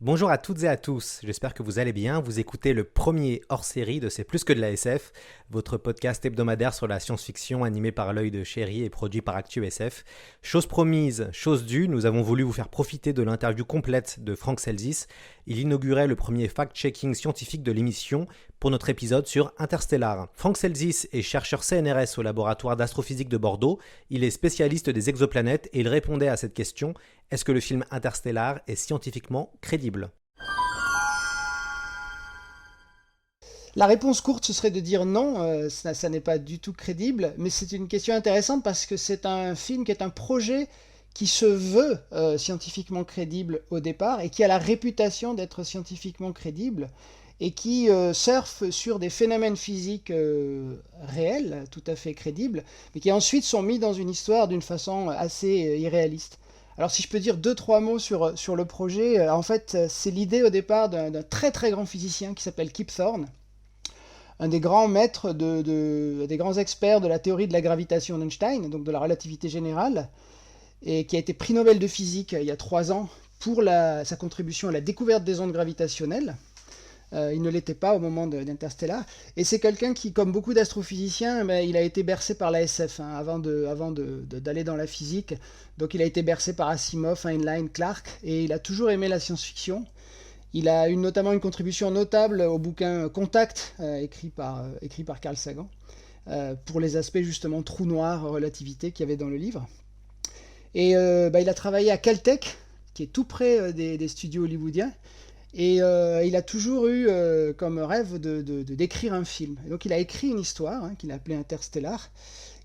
Bonjour à toutes et à tous, j'espère que vous allez bien. Vous écoutez le premier hors-série de C'est plus que de la SF, votre podcast hebdomadaire sur la science-fiction animé par l'œil de Chéri et produit par Actu SF. Chose promise, chose due, nous avons voulu vous faire profiter de l'interview complète de Frank Selzis. Il inaugurait le premier fact-checking scientifique de l'émission pour notre épisode sur Interstellar. Frank Selzis est chercheur CNRS au laboratoire d'astrophysique de Bordeaux. Il est spécialiste des exoplanètes et il répondait à cette question: est-ce que le film Interstellar est scientifiquement crédible ? La réponse courte, ce serait de dire non, ça n'est pas du tout crédible, mais c'est une question intéressante parce que c'est un film qui est un projet qui se veut scientifiquement crédible au départ et qui a la réputation d'être scientifiquement crédible et qui surfe sur des phénomènes physiques réels, tout à fait crédibles, mais qui ensuite sont mis dans une histoire d'une façon assez irréaliste. Alors si je peux dire deux, trois mots sur le projet, en fait c'est l'idée au départ d'un très très grand physicien qui s'appelle Kip Thorne, un des grands maîtres, des grands experts de la théorie de la gravitation d'Einstein, donc de la relativité générale, et qui a été prix Nobel de physique il y a 3 ans pour sa contribution à la découverte des ondes gravitationnelles. Il ne l'était pas au moment d'Interstellar. Et c'est quelqu'un qui, comme beaucoup d'astrophysiciens, il a été bercé par la SF avant d'aller dans la physique. Donc il a été bercé par Asimov, Heinlein, Clarke, et il a toujours aimé la science-fiction. Il a eu notamment une contribution notable au bouquin Contact, écrit par Carl Sagan, pour les aspects justement trous noirs, relativité qu'il y avait dans le livre. Et il a travaillé à Caltech, qui est tout près des studios hollywoodiens, et il a toujours eu comme rêve d'écrire un film. Et donc il a écrit une histoire qu'il a appelée Interstellar.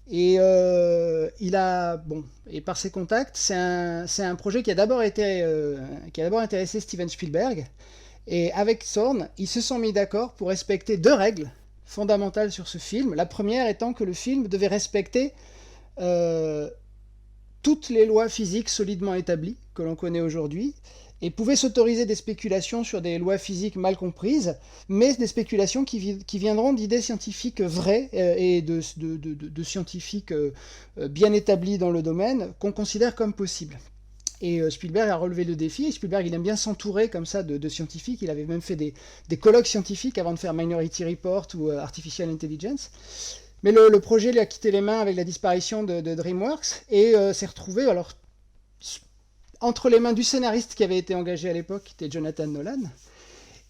Et et par ses contacts, c'est un projet qui a d'abord intéressé Steven Spielberg. Et avec Thorne, ils se sont mis d'accord pour respecter 2 règles fondamentales sur ce film. La première étant que le film devait respecter euh, toutes les lois physiques solidement établies que l'on connaît aujourd'hui, et pouvait s'autoriser des spéculations sur des lois physiques mal comprises, mais des spéculations qui viendront d'idées scientifiques vraies et de scientifiques bien établis dans le domaine qu'on considère comme possibles. Et Spielberg a relevé le défi, et Spielberg il aime bien s'entourer comme ça de scientifiques, il avait même fait des colloques scientifiques avant de faire Minority Report ou Artificial Intelligence. Mais le projet lui a quitté les mains avec la disparition de DreamWorks, et s'est retrouvé entre les mains du scénariste qui avait été engagé à l'époque, qui était Jonathan Nolan,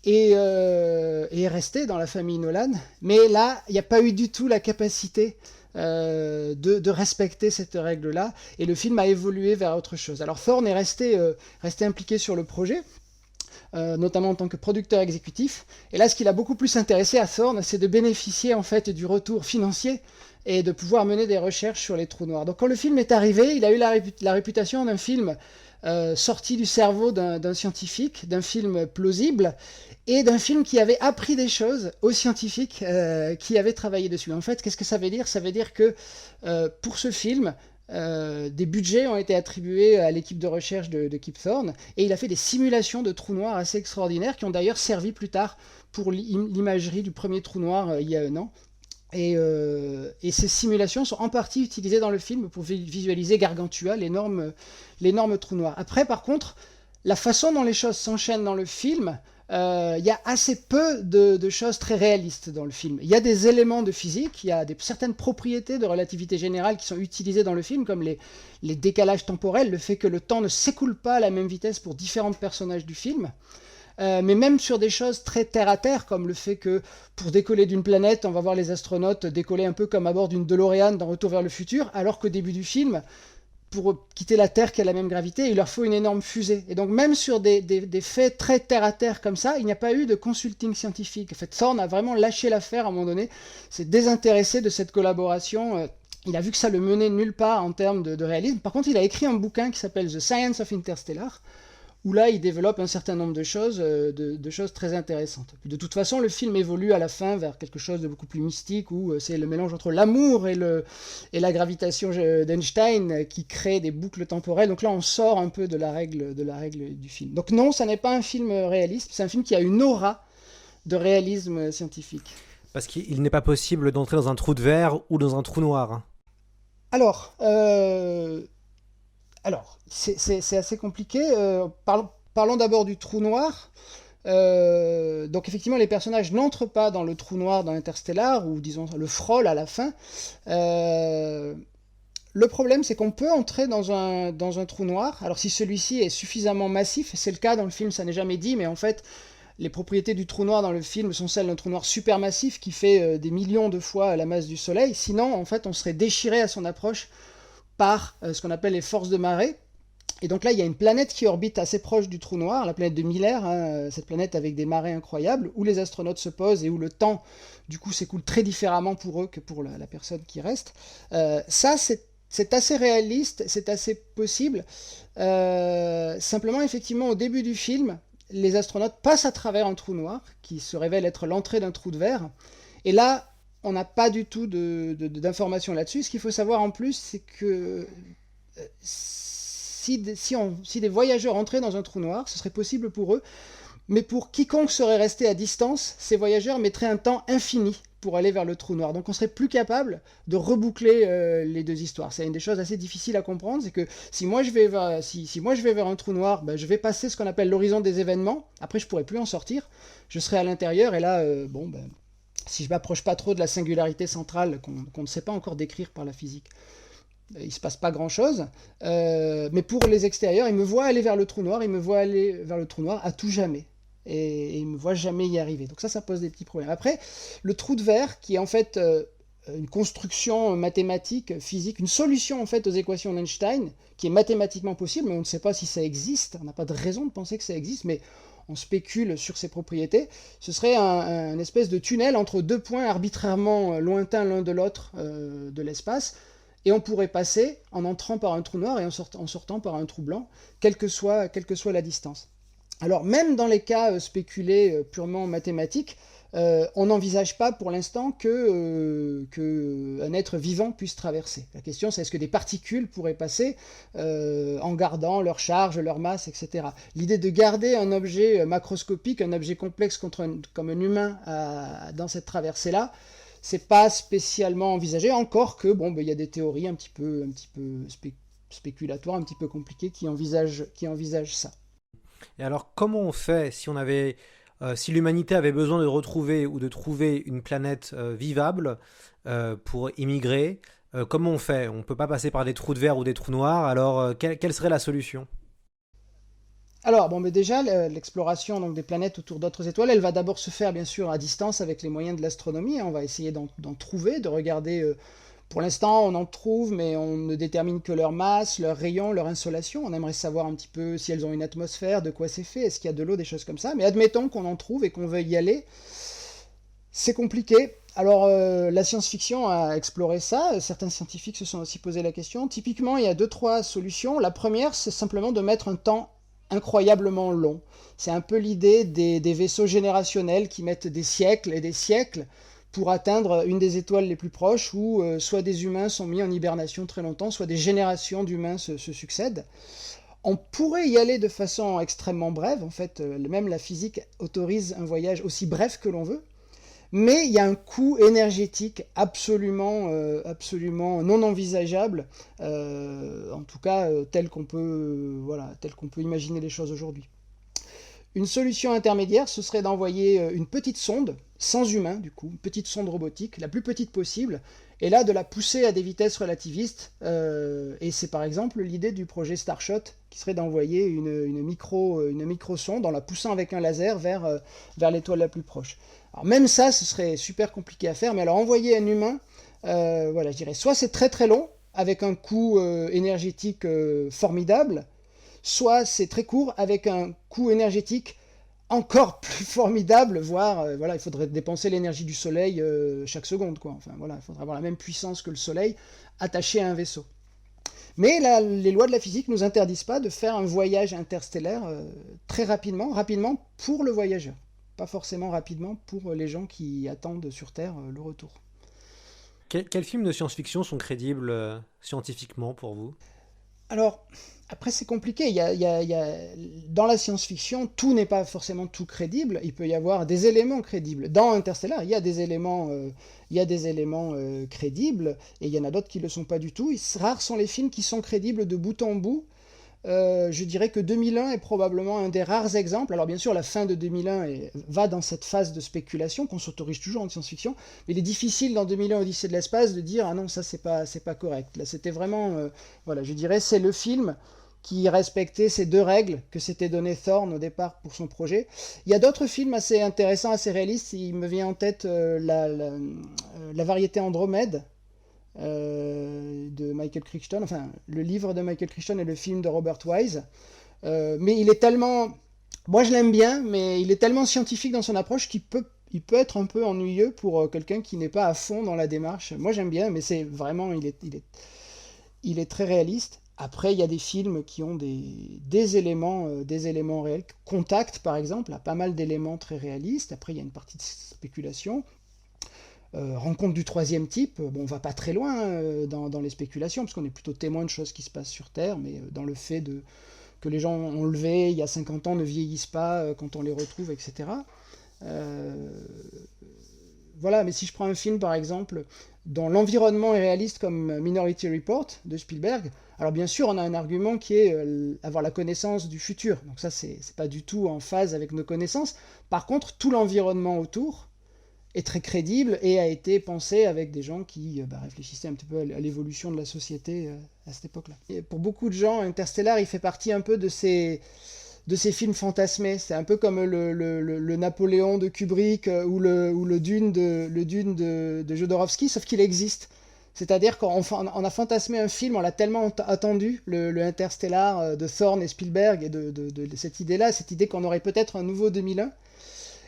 et est resté dans la famille Nolan. Mais là, il n'y a pas eu du tout la capacité de respecter cette règle-là, et le film a évolué vers autre chose. Alors Thorne est resté impliqué sur le projet, notamment en tant que producteur exécutif. Et là, ce qui l'a beaucoup plus intéressé à Thorne, c'est de bénéficier en fait du retour financier et de pouvoir mener des recherches sur les trous noirs. Donc quand le film est arrivé, il a eu la réputation d'un film sorti du cerveau d'un scientifique, d'un film plausible, et d'un film qui avait appris des choses aux scientifiques qui avaient travaillé dessus. En fait, qu'est-ce que ça veut dire ? Ça veut dire que pour ce film, des budgets ont été attribués à l'équipe de recherche de Kip Thorne, et il a fait des simulations de trous noirs assez extraordinaires qui ont d'ailleurs servi plus tard pour l'imagerie du premier trou noir il y a 1 an. Et ces simulations sont en partie utilisées dans le film pour visualiser Gargantua, l'énorme trou noir. Après, par contre, la façon dont les choses s'enchaînent dans le film, il y a assez peu de choses très réalistes dans le film. Il y a des éléments de physique, il y a certaines propriétés de relativité générale qui sont utilisées dans le film, comme les décalages temporels, le fait que le temps ne s'écoule pas à la même vitesse pour différents personnages du film. Mais même sur des choses très terre-à-terre, comme le fait que pour décoller d'une planète, on va voir les astronautes décoller un peu comme à bord d'une DeLorean dans Retour vers le futur, alors qu'au début du film, pour quitter la Terre qui a la même gravité, il leur faut une énorme fusée. Et donc même sur des faits très terre-à-terre comme ça, il n'y a pas eu de consulting scientifique. En fait, Thorne a vraiment lâché l'affaire à un moment donné, s'est désintéressé de cette collaboration. Il a vu que ça le menait nulle part en termes de réalisme. Par contre, il a écrit un bouquin qui s'appelle The Science of Interstellar, où là, il développe un certain nombre de choses très intéressantes. Puis de toute façon, le film évolue à la fin vers quelque chose de beaucoup plus mystique, où c'est le mélange entre l'amour et la gravitation d'Einstein qui crée des boucles temporelles. Donc là, on sort un peu de la règle du film. Donc non, ça n'est pas un film réaliste, c'est un film qui a une aura de réalisme scientifique. Parce qu'il n'est pas possible d'entrer dans un trou de verre ou dans un trou noir. Alors, c'est assez compliqué. parlons d'abord du trou noir. Donc effectivement, les personnages n'entrent pas dans le trou noir dans Interstellar, ou disons le frôlent à la fin. Le problème, c'est qu'on peut entrer dans un trou noir. Alors si celui-ci est suffisamment massif, c'est le cas dans le film, ça n'est jamais dit, mais en fait, les propriétés du trou noir dans le film sont celles d'un trou noir supermassif qui fait des millions de fois la masse du Soleil. Sinon, en fait, on serait déchiré à son approche par ce qu'on appelle les forces de marée. Et donc là, il y a une planète qui orbite assez proche du trou noir, la planète de Miller, hein, cette planète avec des marées incroyables, où les astronautes se posent et où le temps, du coup, s'écoule très différemment pour eux que pour la personne qui reste. Ça, c'est assez réaliste, c'est assez possible. Simplement, effectivement, au début du film, les astronautes passent à travers un trou noir, qui se révèle être l'entrée d'un trou de verre. Et là, on n'a pas du tout d'informations là-dessus. Ce qu'il faut savoir en plus, c'est que si des voyageurs entraient dans un trou noir, ce serait possible pour eux. Mais pour quiconque serait resté à distance, ces voyageurs mettraient un temps infini pour aller vers le trou noir. Donc on serait plus capable de reboucler les deux histoires. C'est une des choses assez difficiles à comprendre, c'est que si moi je vais vers un trou noir, ben, je vais passer ce qu'on appelle l'horizon des événements. Après je pourrai plus en sortir. Je serai à l'intérieur et là, si je m'approche pas trop de la singularité centrale qu'on ne sait pas encore décrire par la physique, il se passe pas grand chose. Mais pour les extérieurs, ils me voient aller vers le trou noir, à tout jamais. Et ils ne me voient jamais y arriver. Donc ça pose des petits problèmes. Après, le trou de verre, qui est en fait une construction mathématique, physique, une solution en fait aux équations d'Einstein, qui est mathématiquement possible, mais on ne sait pas si ça existe. On n'a pas de raison de penser que ça existe, mais on spécule sur ses propriétés. Ce serait un espèce de tunnel entre deux points arbitrairement lointains l'un de l'autre de l'espace. Et on pourrait passer en entrant par un trou noir et en sortant par un trou blanc, quelle que soit la distance. Alors même dans les cas spéculés purement mathématiques, on n'envisage pas pour l'instant qu'un être vivant puisse traverser. La question c'est est-ce que des particules pourraient passer en gardant leur charge, leur masse, etc. L'idée de garder un objet macroscopique, un objet complexe comme un humain dans cette traversée-là, c'est pas spécialement envisagé, encore que il y a des théories un petit peu spéculatoires, un petit peu compliquées qui envisagent ça. Et alors, comment on fait si l'humanité avait besoin de retrouver ou de trouver une planète vivable pour immigrer, comment on fait? On ne peut pas passer par des trous de verre ou des trous noirs, alors quelle serait la solution? Alors, mais déjà, l'exploration donc, des planètes autour d'autres étoiles, elle va d'abord se faire, bien sûr, à distance avec les moyens de l'astronomie. On va essayer d'en trouver, de regarder. Pour l'instant, on en trouve, mais on ne détermine que leur masse, leur rayon, leur insolation. On aimerait savoir un petit peu si elles ont une atmosphère, de quoi c'est fait, est-ce qu'il y a de l'eau, des choses comme ça. Mais admettons qu'on en trouve et qu'on veuille y aller. C'est compliqué. Alors, la science-fiction a exploré ça. Certains scientifiques se sont aussi posé la question. Typiquement, il y a 2-3 solutions. La première, c'est simplement de mettre un temps incroyablement long. C'est un peu l'idée des vaisseaux générationnels qui mettent des siècles et des siècles pour atteindre une des étoiles les plus proches où soit des humains sont mis en hibernation très longtemps, soit des générations d'humains se succèdent. On pourrait y aller de façon extrêmement brève, en fait, même la physique autorise un voyage aussi bref que l'on veut, mais il y a un coût énergétique absolument non envisageable, en tout cas tel qu'on peut imaginer les choses aujourd'hui. Une solution intermédiaire, ce serait d'envoyer une petite sonde, sans humain du coup, une petite sonde robotique, la plus petite possible, et là de la pousser à des vitesses relativistes, et c'est par exemple l'idée du projet Starshot, qui serait d'envoyer une micro-sonde en la poussant avec un laser vers l'étoile la plus proche. Alors même ça, ce serait super compliqué à faire, mais alors envoyer un humain, je dirais, soit c'est très très long, avec un coût énergétique formidable, soit c'est très court avec un coût énergétique encore plus formidable, voire il faudrait dépenser l'énergie du soleil chaque seconde, quoi. Enfin voilà, il faudrait avoir la même puissance que le soleil attaché à un vaisseau. Mais les lois de la physique ne nous interdisent pas de faire un voyage interstellaire très rapidement pour le voyageur, pas forcément rapidement pour les gens qui attendent sur Terre le retour. Quels films de science-fiction sont crédibles scientifiquement pour vous? Alors, après, c'est compliqué. Dans la science-fiction, tout n'est pas forcément tout crédible. Il peut y avoir des éléments crédibles. Dans Interstellar, il y a des éléments crédibles, et il y en a d'autres qui ne le sont pas du tout. Rares sont les films qui sont crédibles de bout en bout, je dirais que 2001 est probablement un des rares exemples. Alors bien sûr, la fin de 2001 va dans cette phase de spéculation qu'on s'autorise toujours en science-fiction, mais il est difficile dans 2001 Odyssée de l'espace de dire ah non, ça c'est pas correct. Là, c'était vraiment voilà, je dirais c'est le film qui respectait ces deux règles que s'était donné Thorne au départ pour son projet. Il y a d'autres films assez intéressants, assez réalistes. Il me vient en tête la variété Andromède de Michael Crichton, enfin le livre de Michael Crichton et le film de Robert Wise. Mais il est tellement... Moi je l'aime bien, mais il est tellement scientifique dans son approche qu'il peut être un peu ennuyeux pour quelqu'un qui n'est pas à fond dans la démarche. Moi j'aime bien, mais c'est vraiment... Il est très réaliste. Après, il y a des films qui ont des éléments réels. Contact, par exemple, a pas mal d'éléments très réalistes. Après, il y a une partie de spéculation. Rencontre du troisième type, bon, on va pas très loin dans les spéculations, parce qu'on est plutôt témoin de choses qui se passent sur Terre, mais dans le fait que les gens enlevés il y a 50 ans ne vieillissent pas quand on les retrouve, etc. Voilà, mais si je prends un film, par exemple, dont l'environnement est réaliste comme Minority Report de Spielberg, alors bien sûr, on a un argument qui est avoir la connaissance du futur. Donc ça, c'est pas du tout en phase avec nos connaissances. Par contre, tout l'environnement autour est très crédible et a été pensé avec des gens qui réfléchissaient un petit peu à l'évolution de la société à cette époque-là. Et pour beaucoup de gens, Interstellar, il fait partie un peu de ces films fantasmés. C'est un peu comme le Napoléon de Kubrick ou le Dune de Jodorowsky, sauf qu'il existe. C'est-à-dire qu'on a fantasmé un film, on l'a tellement attendu, le Interstellar de Thorne et Spielberg, et de cette idée-là, cette idée qu'on aurait peut-être un nouveau 2001.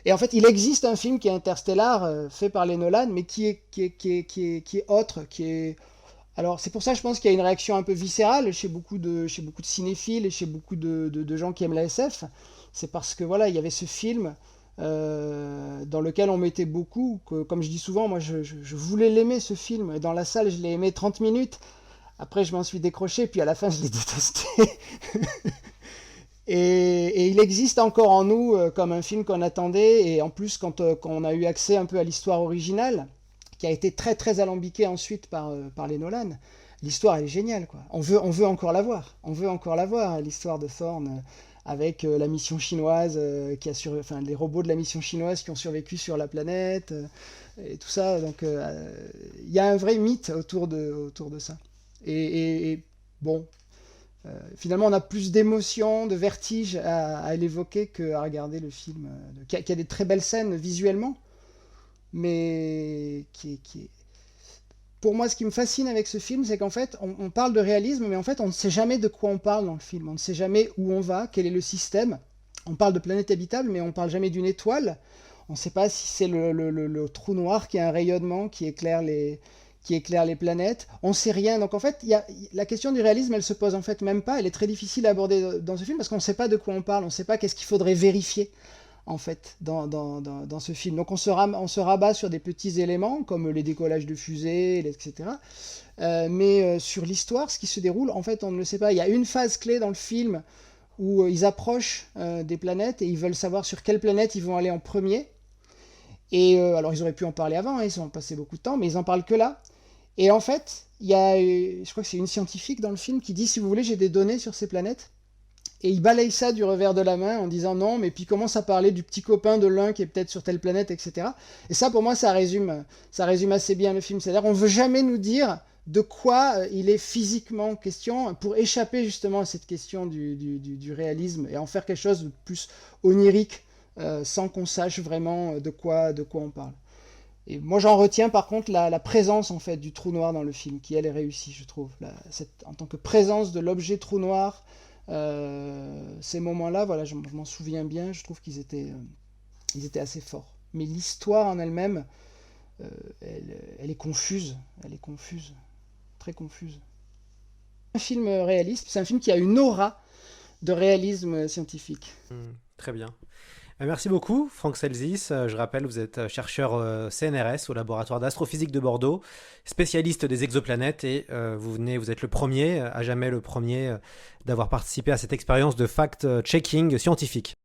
Et en fait, il existe un film qui est Interstellar, fait par les Nolan, mais qui est autre, qui est... Alors, c'est pour ça, je pense qu'il y a une réaction un peu viscérale chez beaucoup de cinéphiles et chez beaucoup de gens qui aiment la SF. C'est parce que, voilà, il y avait ce film dans lequel on mettait beaucoup, que, comme je dis souvent, moi, je voulais l'aimer, ce film. Et dans la salle, je l'ai aimé 30 minutes. Après, je m'en suis décroché, puis à la fin, je l'ai détesté. Et il existe encore en nous comme un film qu'on attendait, et en plus quand on a eu accès un peu à l'histoire originale, qui a été très très alambiquée ensuite par les Nolan, l'histoire elle est géniale, quoi. On veut encore la voir, l'histoire de Thorne avec la mission chinoise enfin les robots de la mission chinoise qui ont survécu sur la planète et tout ça. Donc il y a un vrai mythe autour de ça. Et bon. Finalement, on a plus d'émotion, de vertige à l'évoquer qu'à regarder le film, qui a des très belles scènes visuellement, mais Pour moi, ce qui me fascine avec ce film, c'est qu'en fait, on parle de réalisme, mais en fait, on ne sait jamais de quoi on parle dans le film. On ne sait jamais où on va, quel est le système. On parle de planète habitable, mais on ne parle jamais d'une étoile. On ne sait pas si c'est le trou noir qui a un rayonnement qui éclaire les planètes. On ne sait rien. Donc en fait, la question du réalisme, elle se pose en fait même pas. Elle est très difficile à aborder dans ce film parce qu'on ne sait pas de quoi on parle. On ne sait pas qu'est-ce qu'il faudrait vérifier en fait dans ce film. Donc on se rabat sur des petits éléments comme les décollages de fusées, etc. Mais sur l'histoire, ce qui se déroule, en fait, on ne le sait pas. Il y a une phase clé dans le film où ils approchent des planètes et ils veulent savoir sur quelle planète ils vont aller en premier. Et alors ils auraient pu en parler avant, hein, ils ont passé beaucoup de temps, mais ils en parlent que là. Et en fait, il y a, je crois que c'est une scientifique dans le film qui dit, si vous voulez, j'ai des données sur ces planètes. Et il balaye ça du revers de la main en disant non, mais puis il commence à parler du petit copain de l'un qui est peut-être sur telle planète, etc. Et ça, pour moi, ça résume assez bien le film. C'est-à-dire, on ne veut jamais nous dire de quoi il est physiquement question pour échapper justement à cette question du réalisme et en faire quelque chose de plus onirique, sans qu'on sache vraiment de quoi on parle. Et moi, j'en retiens par contre la présence en fait du trou noir dans le film, qui elle est réussie, je trouve. En tant que présence de l'objet trou noir, ces moments-là, voilà, je m'en souviens bien, je trouve qu'ils étaient assez forts. Mais l'histoire en elle-même, elle est confuse, très confuse. Un film réaliste, c'est un film qui a une aura de réalisme scientifique. Très bien. Merci beaucoup, Franck Selzis. Je rappelle, vous êtes chercheur CNRS au laboratoire d'astrophysique de Bordeaux, spécialiste des exoplanètes et vous êtes le premier, à jamais le premier, d'avoir participé à cette expérience de fact-checking scientifique.